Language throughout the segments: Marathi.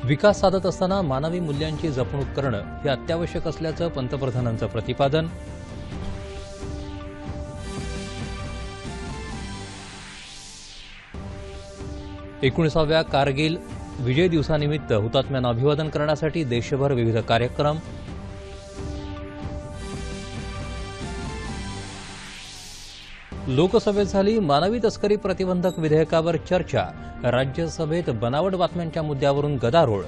विकास साधत असताना मानवी मूल्यांची जपणूक करणं हे अत्यावश्यक असल्याचं पंतप्रधानांचं प्रतिपादन. एकोणिसाव्या कारगिल विजय दिवसानिमित्त हुतात्म्यांना अभिवादन करण्यासाठी देशभर विविध कार्यक्रम. लोकसभेत झाली मानवी तस्करी प्रतिबंधक विधेयकावर चर्चा. राज्यसभेत बनावट बातम्यांच्या मुद्द्यावरून गदारोळ.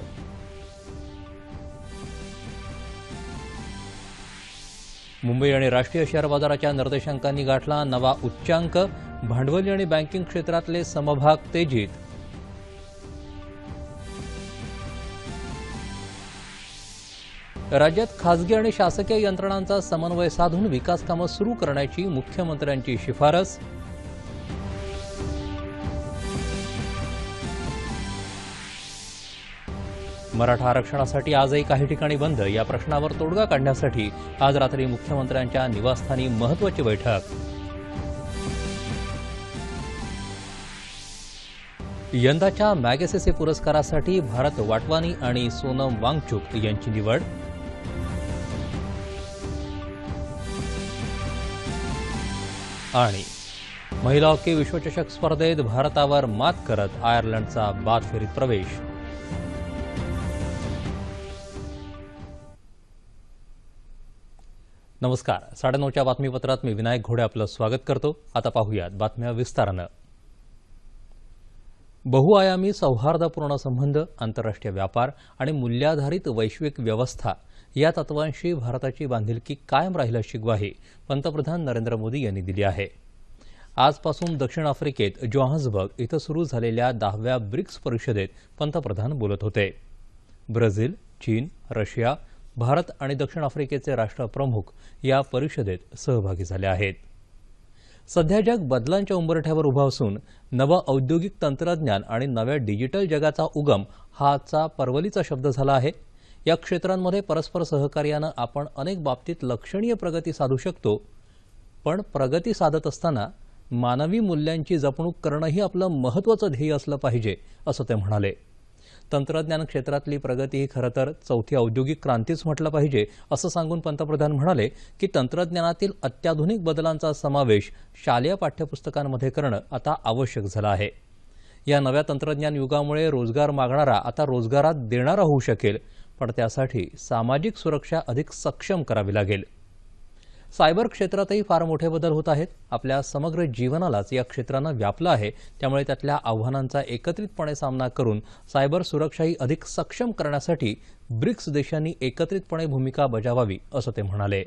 मुंबई आणि राष्ट्रीय शेअर बाजाराच्या निर्देशांकांनी गाठला नवा उच्चांक. भांडवली आणि बँकिंग क्षेत्रातले समभाग तेजीत. राज्यात खासगी आणि शासकीय यंत्रणांचा समन्वय साधून विकास कामं सुरू करण्याची मुख्यमंत्र्यांची शिफारस. मराठा आरक्षणासाठी आजही काही ठिकाणी बंद. या प्रश्नावर तोडगा काढण्यासाठी आज रात्री मुख्यमंत्र्यांच्या निवासस्थानी महत्त्वाची बैठक. यंदाच्या मॅगसेसे पुरस्कारासाठी भारत वाटवानी आणि सोनम वांगचुक यांची निवड. आणि महिला हॉकी विश्वचषक स्पर्धेत भारतावर मात करत आयर्लंडचा बाद फेरीत प्रवेश. नमस्कार. 9:30च्या बातमीपत्रात मी विनायक घोडे आपलं स्वागत करतो. आता पाहूयात बातम्या विस्तारानं. बहुआयामी सौहार्दपूर्ण संबंध, आंतरराष्ट्रीय व्यापार आणि मूल्याधारित वैश्विक व्यवस्था या तत्वांशी भारताची बांधिलकी कायम राहील अशी ग्वाही पंतप्रधान नरेंद्र मोदी यांनी दिली आहे. आजपासून दक्षिण आफ्रिकेत जोहान्सबर्ग इथं सुरू झालेल्या 10व्या ब्रिक्स परिषदेत पंतप्रधान बोलत होते. ब्राझील, चीन, रशिया, भारत आणि दक्षिण आफ्रिकेचे राष्ट्रप्रमुख या परिषदेत सहभागी झाले आहेत. सध्या जग बदलांच्या उंबरठ्यावर उभं असून नवं औद्योगिक तंत्रज्ञान आणि नव्या डिजिटल जगाचा उगम हा आजचा परवलीचा शब्द झाला आहे. या क्षेत्रांमध्ये परस्पर सहकार्यानं आपण अनेक बाबतीत लक्षणीय प्रगती साधू शकतो. पण प्रगती साधत असताना मानवी मूल्यांची जपणूक करणंही आपलं महत्त्वाचं ध्येय असलं पाहिजे, असं ते म्हणाले. तंत्रज्ञान क्षेत्रातली प्रगती ही खरं तर चौथी औद्योगिक क्रांतीच म्हटलं पाहिजे, असं सांगून पंतप्रधान म्हणाले की तंत्रज्ञानातील अत्याधुनिक बदलांचा समावेश शालेय पाठ्यपुस्तकांमध्ये करणं आता आवश्यक झालं आहे. या नव्या तंत्रज्ञान युगामुळे रोजगार मागणारा आता रोजगारात देणारा होऊ शकेल, पण त्यासाठी सामाजिक सुरक्षा अधिक सक्षम करावी लागेल. सायबर क्षेत्रातही फार मोठे बदल होत आहेत. आपल्या समग्र जीवनालाच या क्षेत्रानं व्यापलं आहे. त्यामुळे त्यातल्या आव्हानांचा एकत्रितपणे सामना करून सायबर सुरक्षाही अधिक सक्षम करण्यासाठी ब्रिक्स देशांनी एकत्रितपणे भूमिका बजावावी, असं ते म्हणाले.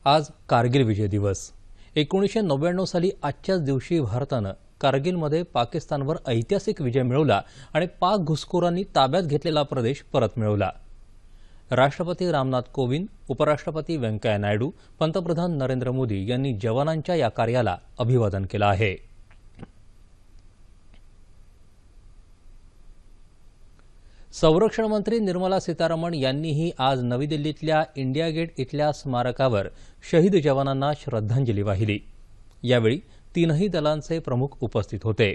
आज कारगिल विजय दिवस. 1999 साली आजच्याच दिवशी भारतानं कारगिलमध्ये पाकिस्तानवर ऐतिहासिक विजय मिळवला आणि पाक घुसखोरांनी ताब्यात घेतलेला प्रदेश परत मिळवला. राष्ट्रपती रामनाथ कोविंद, उपराष्ट्रपती व्यंकय्या नायडू, पंतप्रधान नरेंद्र मोदी यांनी जवानांच्या या कार्याला अभिवादन केलं आहे. संरक्षण मंत्री निर्मला सीतारामन यांनीही आज नवी दिल्लीतल्या इंडिया गेट इथल्या स्मारकावर शहीद जवानांना श्रद्धांजली वाहिली. यावेळी तीनही दलांचे प्रमुख उपस्थित होते.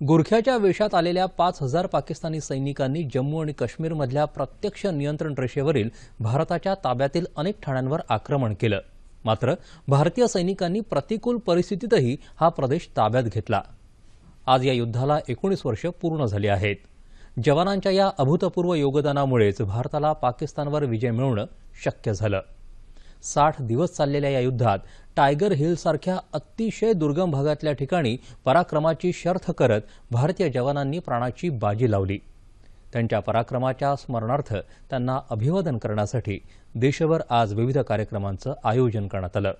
गुरख्याच्या वेशात आलेल्या 5,000 पाकिस्तानी सैनिकांनी जम्मू आणि काश्मीरमधल्या प्रत्यक्ष नियंत्रण रेषेवरील भारताच्या ताब्यातील अनेक ठाण्यांवर आक्रमण केलं. मात्र भारतीय सैनिकांनी प्रतिकूल परिस्थितीतही हा प्रदेश ताब्यात घेतला. आज या युद्धाला 19 वर्ष पूर्ण झाली आहेत. जवानांच्या या अभूतपूर्व योगदानामुळेच भारताला पाकिस्तानवर विजय मिळवणं शक्य झालं. 60 दिवस चाललेल्या या युद्धात टायगर हिलसारख्या अतिशय दुर्गम भागातल्या ठिकाणी पराक्रमाची शर्थ करत भारतीय जवानांनी प्राणाची बाजी लावली. त्यांच्या पराक्रमाच्या स्मरणार्थ त्यांना अभिवादन करण्यासाठी देशभर आज विविध कार्यक्रमांचं आयोजन करण्यात आलं.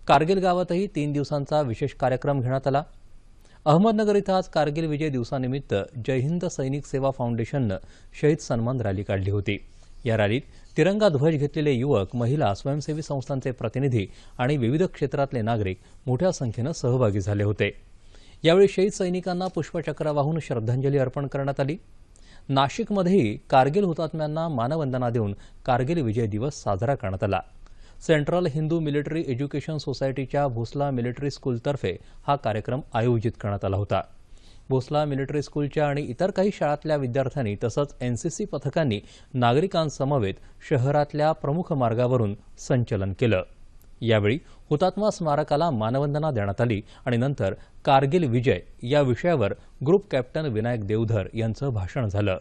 कारगिल गावातही 3 दिवसांचा विशेष कार्यक्रम घेण्यात आला. अहमदनगर इथं आज कारगिल विजय दिवसानिमित्त जय हिंद सैनिक सेवा फाउंडेशननं शहीद सन्मान रॅली काढली होती. या रॅलीत तिरंगा ध्वज घेतलेले युवक, महिला, स्वयंसेवी संस्थांचे प्रतिनिधी आणि विविध क्षेत्रातले नागरिक मोठ्या संख्येनं सहभागी झाले होते. यावेळी शहीद सैनिकांना पुष्पचक्र वाहून श्रद्धांजली अर्पण करण्यात आली. नाशिकमध्येही कारगिल हुतात्म्यांना मानवंदना देऊन कारगिल विजय दिवस साजरा करण्यात आला. सेंट्रल हिंदू मिलिटरी एज्युकेशन सोसायटीच्या भोसला मिलिटरी स्कूलतर्फे हा कार्यक्रम आयोजित करण्यात आला होता. भोसला मिलिटरी स्कूलच्या आणि इतर काही शाळांतल्या विद्यार्थ्यांनी तसंच एनसीसी पथकांनी नागरिकांसमवेत शहरातल्या प्रमुख मार्गावरून संचलन केलं। यावेळी हुतात्मा स्मारकाला मानवंदना देण्यात आली आणि नंतर कारगिल विजय या विषयावर ग्रुप कॅप्टन विनायक देवधर यांचं भाषण झालं।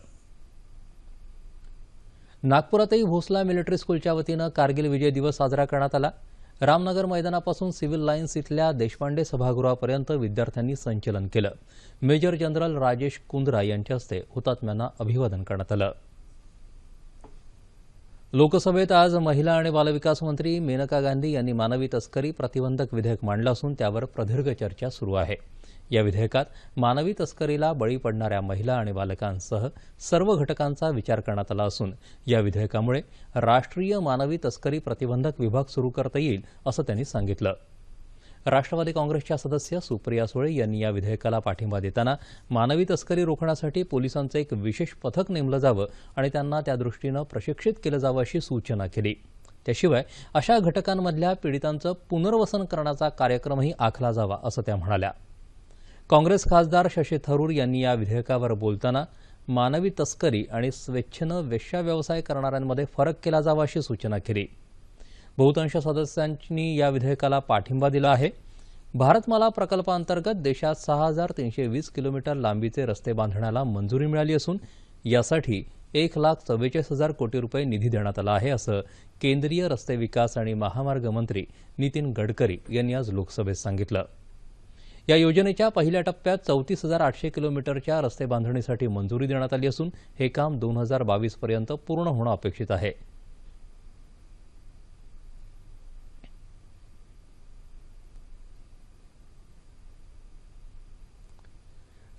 नागपुरातही भोसला मिलिटरी स्कूलच्या वतीनं कारगिल विजय दिवस साजरा करण्यात आला। रामनगर मैदानापासून सिव्हिल लाईन्स इथल्या देशपांडे सभागृहापर्यंत विद्यार्थ्यांनी संचलन केलं। मेजर जनरल राजेश कुंद्रा यांच्या हस्ते हुतात्म्यांना अभिवादन करण्यात आलं। लोकसभेत आज महिला आणि बालविकास मंत्री मेनका गांधी यांनी मानवी तस्करी प्रतिबंधक विधेयक मांडलं असून त्यावर प्रदीर्घ चर्चा सुरू आहे। या विधेयकात मानवी तस्करीला बळी पडणाऱ्या महिला आणि बालकांसह सर्व घटकांचा विचार करण्यात आला असून या विधेयकामुळे राष्ट्रीय मानवी तस्करी प्रतिबंधक विभाग सुरू करता येईल असं त्यांनी सांगितलं। राष्ट्रवादी काँग्रेसच्या सदस्य सुप्रिया सुळे यांनी या विधेयकाला पाठिंबा देताना मानवी तस्करी रोखण्यासाठी पोलिसांचं एक विशेष पथक नेमलं जावं आणि त्यांना त्यादृष्टीनं प्रशिक्षित केलं जावं अशी सूचना केली। त्याशिवाय अशा घटकांमधल्या पीडितांचं पुनर्वसन करण्याचा कार्यक्रमही आखला जावा असं त्या म्हणाल्या। काँग्रेस खासदार शशी थरूर यांनी या विधेयकावर बोलताना मानवी तस्करी आणि स्वेच्छेनं वेश्या व्यवसाय करणाऱ्यांमध्ये फरक केला जावा अशी सूचना केली। बहुतांश सदस्यांनी या विधेयकाला पाठिंबा दिला आहे। भारतमाला प्रकल्पांतर्गत देशात 6320 किलोमीटर लांबीचे रस्ते बांधण्याला मंजुरी मिळाली असून यासाठी 1,44,000 कोटी रुपये निधी देण्यात आला आहे असं केंद्रीय रस्ते विकास आणि महामार्ग मंत्री नितीन गडकरी यांनी आज लोकसभेत सांगितलं। या योजनेच्या पहिल्या टप्प्यात 34,800 किलोमीटरच्या रस्ते बांधणीसाठी मंजुरी देण्यात आली असून हे काम 2022 पर्यंत पूर्ण होणं अपेक्षित आहे।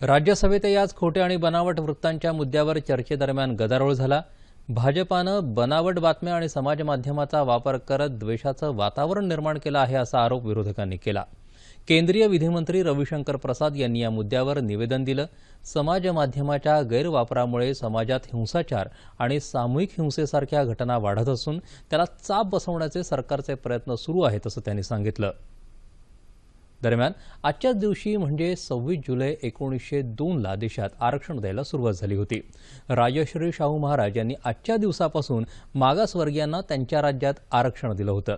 राज्यसभेतही आज खोटे आणि बनावट वृत्तांच्या मुद्द्यावर चर्चेदरम्यान गदारोळ झाला। भाजपानं बनावट बातम्या आणि समाज माध्यमाचा वापर करत द्वेषाचं वातावरण निर्माण केलं आहे असा आरोप विरोधकांनी केला। केंद्रीय विधिमंत्री रविशंकर प्रसाद यांनी या मुद्द्यावर निवेदन दिलं। समाज माध्यमाच्या गैरवापरामुळे समाजात हिंसाचार आणि सामूहिक हिंसेसारख्या घटना वाढत असून त्याला चाप बसवण्याचे सरकारचे प्रयत्न सुरू आहेत असं त्यांनी सांगितलं। दरम्यान आजच्याच दिवशी म्हणजे 26 जुलै 1902ला देशात आरक्षण द्यायला सुरुवात झाली होती। राजश्री शाहू महाराज यांनी आजच्या दिवसापासून मागासवर्गीयांना त्यांच्या राज्यात आरक्षण दिलं होतं।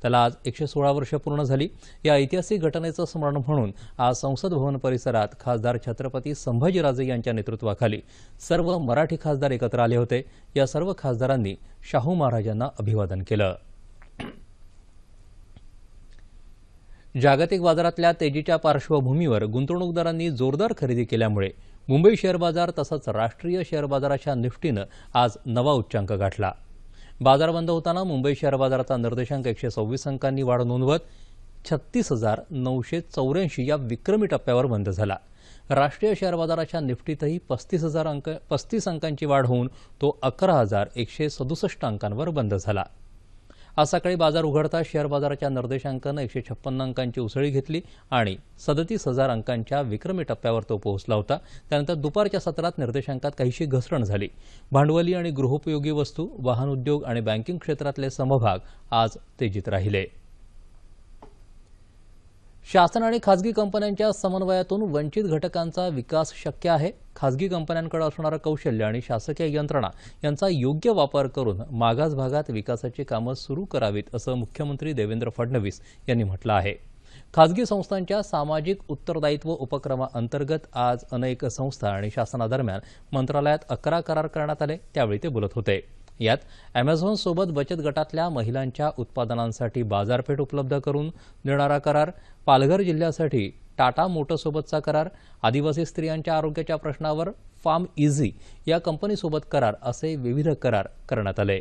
त्याला आज 116 वर्ष पूर्ण झाली। या ऐतिहासिक घटनेचं स्मरण म्हणून आज संसद भवन परिसरात खासदार छत्रपती संभाजीराजे यांच्या नेतृत्वाखाली सर्व मराठी खासदार एकत्र आले होते। या सर्व खासदारांनी शाहू महाराजांना अभिवादन केलं। जागतिक बाजारातल्या तेजीच्या पार्श्वभूमीवर गुंतवणूकदारांनी जोरदार खरेदी केल्यामुळे मुंबई शेअर बाजार तसंच राष्ट्रीय शेअर बाजाराच्या निफ्टीनं आज नवा उच्चांक गाठला। बाजार बंद होताना मुंबई शेअर बाजाराचा निर्देशांक 126 अंकांनी वाढ नोंदवत 36,984 या विक्रमी टप्प्यावर बंद झाला। राष्ट्रीय शेअर बाजाराच्या निफ्टीतही 35 अंकांची वाढ होऊन तो 11,167 अंकांवर बंद झाला। आज सकाळी बाजार उघडता शेअर बाजाराच्या निर्देशांकानं 156 अंकांची उसळी घेतली आणि 37,000 अंकांच्या विक्रमी टप्प्यावर तो पोहोचला होता। त्यानंतर दुपारच्या सत्रात निर्देशांकात काहीशी घसरण झाली। भांडवली आणि गृहोपयोगी वस्तू, वाहन उद्योग आणि बँकिंग क्षेत्रातले समभाग आज तेजीत राहिले। शासन आणि खासगी कंपन्यांच्या समन्वयातून वंचित घटकांचा विकास शक्य आहे। खासगी कंपन्यांकडे असणारं कौशल्य आणि शासकीय यंत्रणा यांचा योग्य वापर करून मागास भागात विकासाची कामं सुरू करावीत असं मुख्यमंत्री देवेंद्र फडणवीस यांनी म्हटलं आहे। खासगी संस्थांच्या सामाजिक उत्तरदायित्व उपक्रमाअंतर्गत आज अनेक संस्था आणि शासनादरम्यान मंत्रालयात 11 करार करण्यात आले। त्यावेळी ते बोलत होते। यात अॅमेझॉनसोबत बचत गटातल्या महिलांच्या उत्पादनांसाठी बाजारपेठ उपलब्ध करून देणारा करार, पालघर जिल्ह्यासाठी टाटा मोटर्ससोबतचा करार, आदिवासी स्त्रियांच्या आरोग्याच्या प्रश्नावर फार्म इझी या कंपनीसोबत करार असे विविध करार करण्यात आले।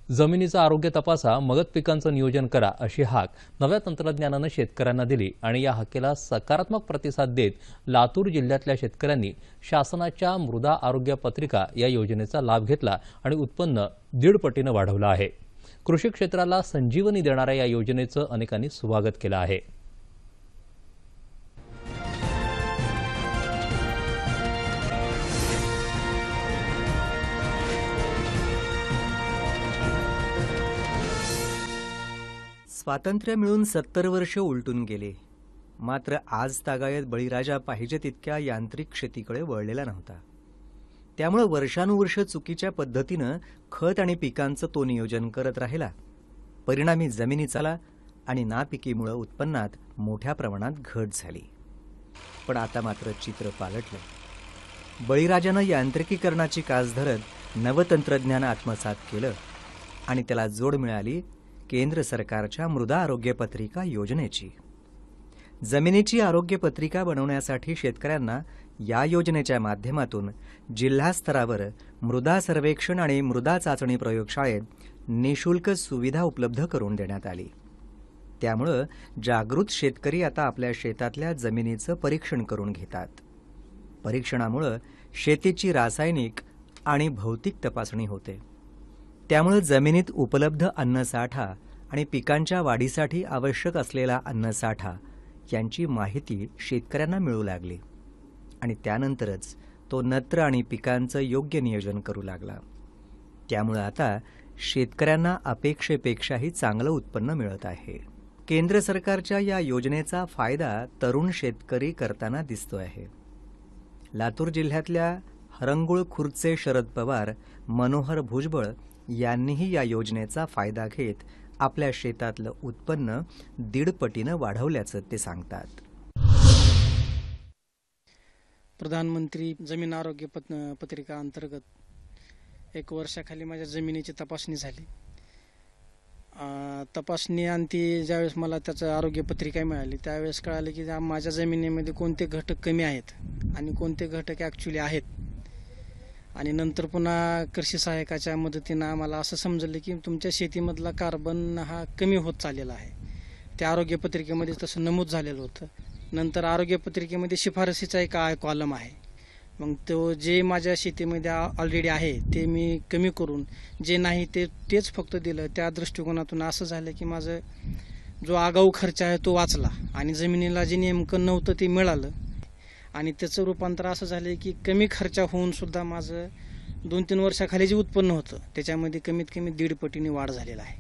जमिनीचं आरोग्य तपासा, मगत पिकांचं नियोजन करा अशी हाक नव्या तंत्रज्ञानानं शेतकऱ्यांना दिली आणि या हाकेला सकारात्मक प्रतिसाद देत लातूर जिल्ह्यातल्या शेतकऱ्यांनी शासनाच्या मृदा आरोग्य पत्रिका या योजनेचा लाभ घेतला आणि उत्पन्न 1.5 पटीनं वाढवलं आहे। कृषी क्षेत्राला संजीवनी देणाऱ्या या योजनेचं अनेकांनी स्वागत केलं आहे। स्वातंत्र्य मिळून 70 वर्ष उलटून गेले। मात्र आज तागायत बळीराजा पाहिजे तितक्या यांत्रिक शेतीकडे वळलेला नव्हता. त्यामुळे वर्षानुवर्ष चुकीच्या पद्धतीनं खत आणि पिकांचं तो नियोजन करत राहिला. परिणामी जमिनीचा आणि नापिकीमुळे उत्पन्नात मोठ्या प्रमाणात घट झाली. पण आता मात्र चित्र पालटलं. बळीराजानं यांत्रिकीकरणाची कास धरत नवतंत्रज्ञान आत्मसात केलं आणि त्याला जोड मिळाली केंद्र सरकारच्या मृदा आरोग्य पत्रिका योजनेची. जमिनीची आरोग्य पत्रिका बनवण्यासाठी शेतकऱ्यांना या योजनेच्या माध्यमातून जिल्हा स्तरावर मृदा सर्वेक्षण आणि मृदा चाचणी प्रयोगशाळेत निशुल्क सुविधा उपलब्ध करून देण्यात आली. त्यामुळं जागृत शेतकरी आता आपल्या शेतातल्या जमिनीचं परीक्षण करून घेतात. परीक्षणामुळं शेतीची रासायनिक आणि भौतिक तपासणी होते. त्यामुळं जमिनीत उपलब्ध अन्नसाठा आणि पिकांच्या वाढीसाठी आवश्यक असलेला अन्नसाठा यांची माहिती शेतकऱ्यांना मिळू लागली आणि त्यानंतरच तो नत्र आणि पिकांचं योग्य नियोजन करू लागला. त्यामुळं आता शेतकऱ्यांना अपेक्षेपेक्षाही चांगलं उत्पन्न मिळत आहे. केंद्र सरकारच्या या योजनेचा फायदा तरुण शेतकरी करताना दिसतो आहे. लातूर जिल्ह्यातल्या हरंगुळ खुर्दचे शरद पवार, मनोहर भुजबळ यांनीही या योजनेचा फायदा घेत आपल्या शेतातलं उत्पन्न 1.5 पटीनं वाढवल्याचं ते सांगतात. प्रधानमंत्री जमीन आरोग्य पत्रिका अंतर्गत 1 वर्षाखाली माझ्या जमिनीची तपासणी झाली. तपासणी अंती ज्यावेळेस मला त्याचं आरोग्य पत्रिका मिळाली त्यावेळेस कळाले की माझ्या जमिनीमध्ये कोणते घटक कमी आहेत आणि कोणते घटक ॲक्च्युली आहेत. आणि नंतर पुन्हा कृषी सहाय्यकाच्या मदतीनं आम्हाला असं समजलं की तुमच्या शेतीमधला कार्बन हा कमी होत चाललेला आहे. त्या आरोग्य पत्रिकेमध्ये तसं नमूद झालेलं होतं. नंतर आरोग्य पत्रिकेमध्ये शिफारसीचा एक कॉलम आहे. मग तो जे माझ्या शेतीमध्ये ऑलरेडी आहे ते मी कमी करून जे नाही तेच फक्त दिलं. त्या दृष्टिकोनातून असं झालं की माझं जो आगाऊ खर्च आहे तो वाचला आणि जमिनीला जे नेमकं नव्हतं ते मिळालं. आणि त्याचं रूपांतर असं झालं की कमी खर्च होऊन सुद्धा माझं 2-3 वर्षाखाली जे उत्पन्न होतं त्याच्यामध्ये कमीत कमी 1.5 पटीने वाढ झालेला आहे.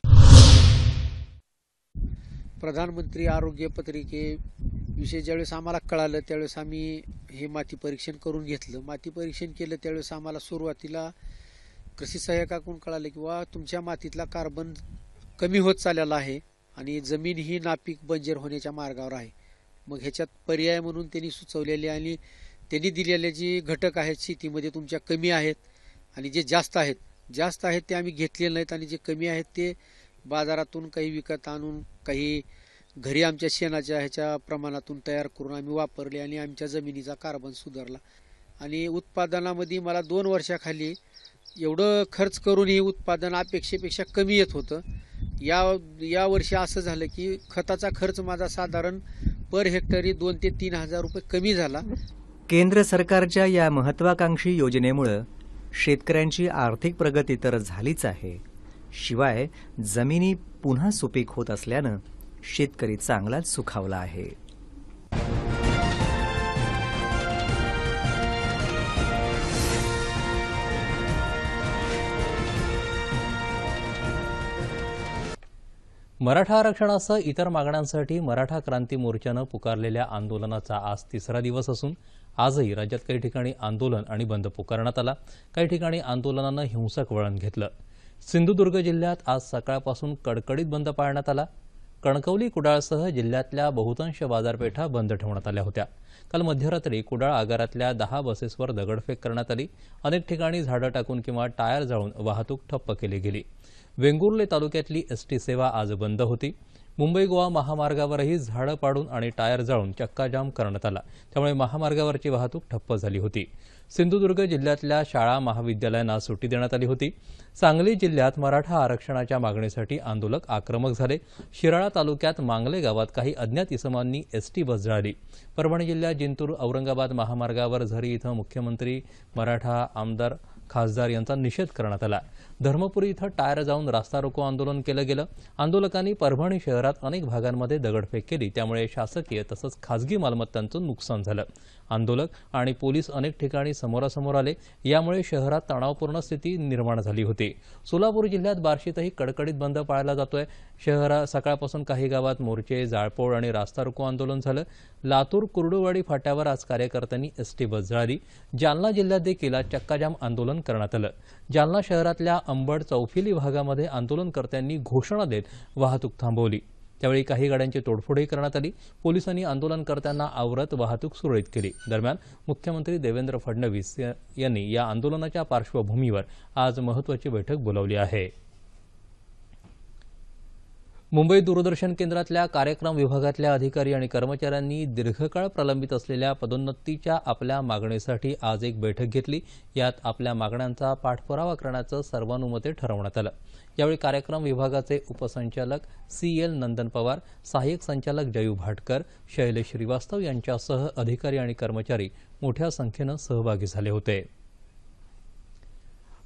प्रधानमंत्री आरोग्य पत्रिकेविषयी ज्यावेळेस आम्हाला कळालं त्यावेळेस आम्ही हे माती परीक्षण करून घेतलं. माती परीक्षण केलं त्यावेळेस आम्हाला सुरुवातीला कृषी सहाय्यकाकडून कळालं की वा तुमच्या मातीतला कार्बन कमी होत चाललेला आहे आणि जमीन ही नापीक बंजर होण्याच्या मार्गावर आहे. मग ह्याच्यात पर्याय म्हणून त्यांनी सुचवलेले आणि त्यांनी दिलेले जे घटक आहेत शेतीमध्ये तुमच्या कमी आहेत आणि जे जास्त आहेत ते आम्ही घेतलेले नाहीत आणि जे कमी आहेत ते बाजारातून काही विकत आणून काही घरी आमच्या शेणाच्या ह्याच्या प्रमाणातून तयार करून आम्ही वापरले आणि आमच्या जमिनीचा कार्बन सुधारला. आणि उत्पादनामध्ये मला 2 वर्षाखाली एवढं खर्च करूनही उत्पादन अपेक्षेपेक्षा कमी येत होतं. या वर्षी असं झालं की खताचा खर्च माझा साधारण पर हेक्टरी 2 ते 3 हजार रुपये कमी झाला. केंद्र सरकारच्या या महत्वाकांक्षी योजनेमुळे शेतकऱ्यांची आर्थिक प्रगती तर झालीच आहे, शिवाय जमिनी पुन्हा सुपीक होत असल्यानं शेतकरी चांगलाच सुखावला आहे. मराठा आरक्षणासह इतर मागण्यांसाठी मराठा क्रांती मोर्चानं पुकारलेल्या आंदोलनाचा आज 3रा दिवस असून आजही राज्यात काही ठिकाणी आंदोलन आणि बंद पुकारण्यात आला. काही ठिकाणी आंदोलनानं हिंसक वळण घेतलं. सिंधुदुर्ग जिल्ह्यात आज सकाळपासून कडकडीत बंद पाळण्यात आला. कणकवली कुडाळसह जिल्ह्यातल्या बहुतांश बाजारपेठा बंद ठेवण्यात आल्या होत्या. काल मध्यरात्री कुडाळ आगारातल्या 10 बसेसवर दगडफेक करण्यात आली. अनेक ठिकाणी झाडं टाकून किंवा टायर जाळून वाहतूक ठप्प केली गेली. वेंगुर्ले तालुक्यातली एसटी सेवा आज बंद होती. मुंबई गोवा महामार्गावरही झाडं पाडून आणि टायर जाळून चक्काजाम करण्यात आला. त्यामुळे महामार्गावरची वाहतूक ठप्प झाली होती. सिंधुदुर्ग जिल्ह्यातल्या शाळा महाविद्यालयांना सुट्टी देण्यात आली होती. सांगली जिल्ह्यात मराठा आरक्षणाच्या मागणीसाठी आंदोलक आक्रमक झाले. शिराळा तालुक्यात मांगले गावात काही अज्ञात इसमांनी एसटी बस जाळली. परभणी जिल्ह्यात जिंतूर औरंगाबाद महामार्गावर झरी इथं मुख्यमंत्री मराठा आमदार खासदार यांचा निषेध करण्यात आला. धर्मपुरी इथं टायर जाऊन रास्ता रोको आंदोलन केलं गेलं. आंदोलकांनी परभणी शहरात अनेक भागांमध्ये दगडफेक केली, त्यामुळे शासकीय तसंच खासगी मालमत्तांचं नुकसान झालं. आंदोलक आणि पोलीस अनेक ठिकाणी समोरासमोर आले, यामुळे शहरात तणावपूर्ण स्थिती निर्माण झाली होती. सोलापूर जिल्ह्यात बार्शीतही कडकडीत बंद पाळला जातोय. शहरात सकाळपासून काही गावात मोर्चे, जाळपोळ आणि रास्ता रोको आंदोलन झालं. लातूर कुर्डुवाडी फाट्यावर आज कार्यकर्त्यांनी एसटी बस जाळली. जालना जिल्ह्यात देखील आज चक्काजाम आंदोलन करण्यात आलं. जालना शहरातल्या अंबड चौफिली भागामध्ये आंदोलनकर्त्यांनी घोषणा देत वाहतूक थांबवली. त्यावेळी काही गाड्यांची तोडफोडही करण्यात आली. पोलिसांनी आंदोलनकर्त्यांना आवरत वाहतूक सुरळीत केली. दरम्यान मुख्यमंत्री देवेंद्र फडणवीस यांनी या आंदोलनाच्या पार्श्वभूमीवर आज महत्त्वाची बैठक बोलावली आहे. मुंबई दूरदर्शन केंद्रातल्या कार्यक्रम विभागातल्या अधिकारी आणि कर्मचाऱ्यांनी दीर्घकाळ प्रलंबित असलेल्या पदोन्नतीच्या आपल्या मागणीसाठी आज एक बैठक घेतली. यात आपल्या मागण्यांचा पाठपुरावा करण्याचं सर्वानुमते ठरवण्यात आलं. यावेळी कार्यक्रम विभागाचे उपसंचालक CL नंदन पवार, सहाय्यक संचालक जयू भाटकर, शैलेश श्रीवास्तव यांच्यासह अधिकारी आणि कर्मचारी मोठ्या संख्येनं सहभागी झाले होते.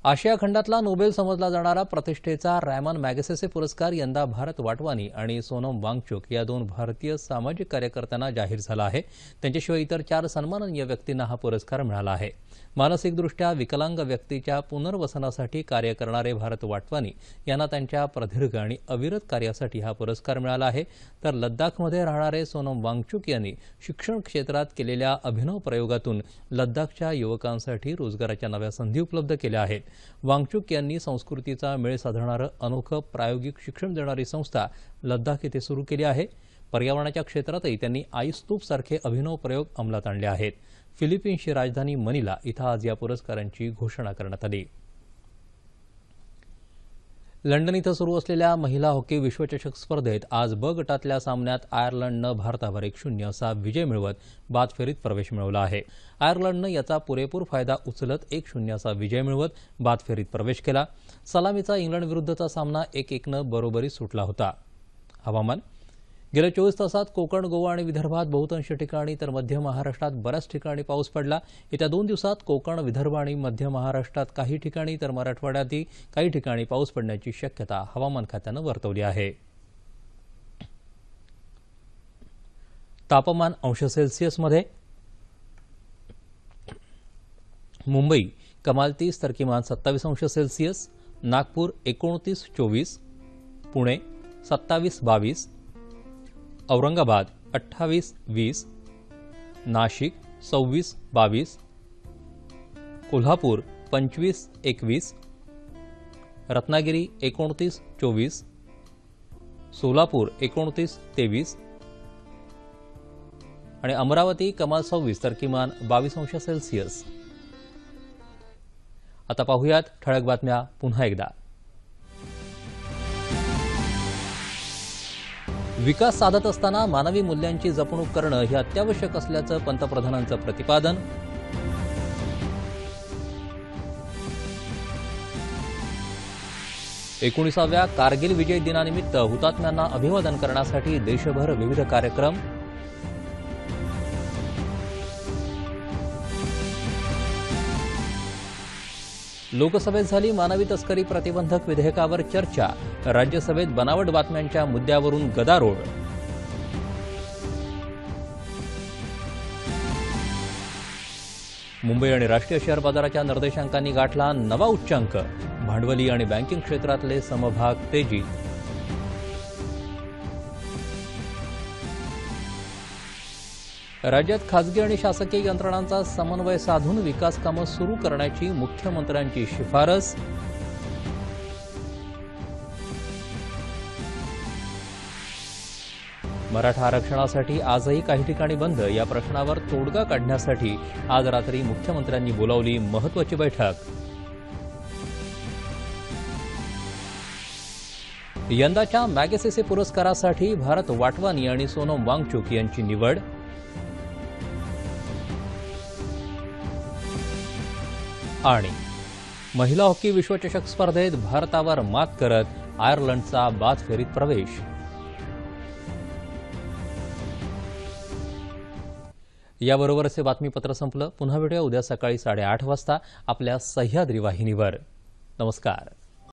आशिया खंडातला नोबेल समजला जाणारा प्रतिष्ठेचा रॅमन मॅगसेसे पुरस्कार यंदा भारत वाटवानी आणि सोनम वांगचुक या 2 भारतीय सामाजिक कार्यकर्त्यांना जाहीर झाला आहे. त्यांच्याशिवाय इतर 4 सन्माननीय व्यक्तींना हा पुरस्कार मिळाला आहे. मानसिकदृष्ट्या विकलांग व्यक्तीच्या पुनर्वसनासाठी कार्य करणारे भारत वाटवानी यांना त्यांच्या प्रदीर्घ आणि अविरत कार्यासाठी हा पुरस्कार मिळाला आहे. तर लद्दाखमध्ये राहणारे सोनम वांगचुक यांनी शिक्षण क्षेत्रात केलेल्या अभिनव प्रयोगातून लद्दाखच्या युवकांसाठी रोजगाराच्या नव्या संधी उपलब्ध केल्या आहेत. वांगचुक यांनी संस्कृतीचा मेळ साधणारं अनोखं प्रायोगिक शिक्षण देणारी संस्था लद्दाख येथे सुरू केली आहे. पर्यावरणाच्या क्षेत्रातही त्यांनी आईस्तूप सारखे अभिनव प्रयोग अंमलात आणले आहेत. फिलिपिन्सची राजधानी मनिला इथं आज या पुरस्कारांची घोषणा करण्यात आली. लंडन इथं सुरू असलेल्या महिला हॉकी विश्वचषक स्पर्धेत आज ब गटातल्या सामन्यात आयर्लंडनं भारतावर 1-0 असा विजय मिळवत बाद फेरीत प्रवेश मिळवला आहे. आयर्लंडनं याचा पुरेपूर फायदा उचलत 1-0 असा विजय मिळवत बाद फेरीत प्रवेश केला. सलामीचा इंग्लंडविरुद्धचा सामना 1-1नं बरोबरीत सुटला होता. हवामान. गेल्या 24 तासात कोकण, गोवा आणि विदर्भात बहुतांश ठिकाणी तर मध्य महाराष्ट्रात बऱ्याच ठिकाणी पाऊस पडला. येत्या 2 दिवसात कोकण, विदर्भ आणि मध्य महाराष्ट्रात काही ठिकाणी तर मराठवाड्यातही काही ठिकाणी पाऊस पडण्याची शक्यता हवामान खात्यानं वर्तवली आहे. तापमान अंश सेल्सिअसमध्ये. मुंबई कमाल 30 तर किमान 27 अंश सेल्सिअस. नागपूर 29-24, पुणे 27-22, औरंगाबाद 28-20, नाशिक 26-22, कोल्हापूर 25-21, रत्नागिरी 29-24, सोलापूर 29-23 आणि अमरावती कमाल 26 तर किमान 22 अंश सेल्सिअस. आता पाहूयात ठळक बातम्या पुन्हा एकदा. विकास साधत असताना मानवी मूल्यांची जपणूक करणं हे अत्यावश्यक असल्याचं पंतप्रधानांचं प्रतिपादन. एकोणिसाव्या कारगिल विजय दिनानिमित्त हुतात्म्यांना अभिवादन करण्यासाठी देशभर विविध कार्यक्रम. लोकसभेत झाली मानवी तस्करी प्रतिबंधक विधेयकावर चर्चा. राज्यसभेत बनावट बातम्यांच्या मुद्द्यावरून गदारोळ. मुंबई आणि राष्ट्रीय शेअर बाजाराच्या निर्देशांकांनी गाठला नवा उच्चांक. भांडवली आणि बँकिंग क्षेत्रातले समभाग तेजीत. राज्यात खासगी आणि शासकीय यंत्रणांचा समन्वय साधून विकास कामं सुरू करण्याची मुख्यमंत्र्यांची शिफारस. मराठा आरक्षणासाठी आजही काही ठिकाणी बंद. या प्रश्नावर तोडगा काढण्यासाठी आज रात्री मुख्यमंत्र्यांनी बोलावली महत्त्वाची बैठक. यंदाच्या मॅगसेसे पुरस्कारासाठी भारत वाटवानी आणि सोनम वांगचुक यांची निवड. आणि महिला हॉकी विश्वचषक स्पर्धेत भारतावर मात करत आयर्लंडचा बाद फेरीत प्रवेश. याबरोबरच हे बातमीपत्र संपलं. पुन्हा भेटूया उद्या सकाळी 8:30 वाजता आपल्या सह्याद्री वाहिनीवर. नमस्कार.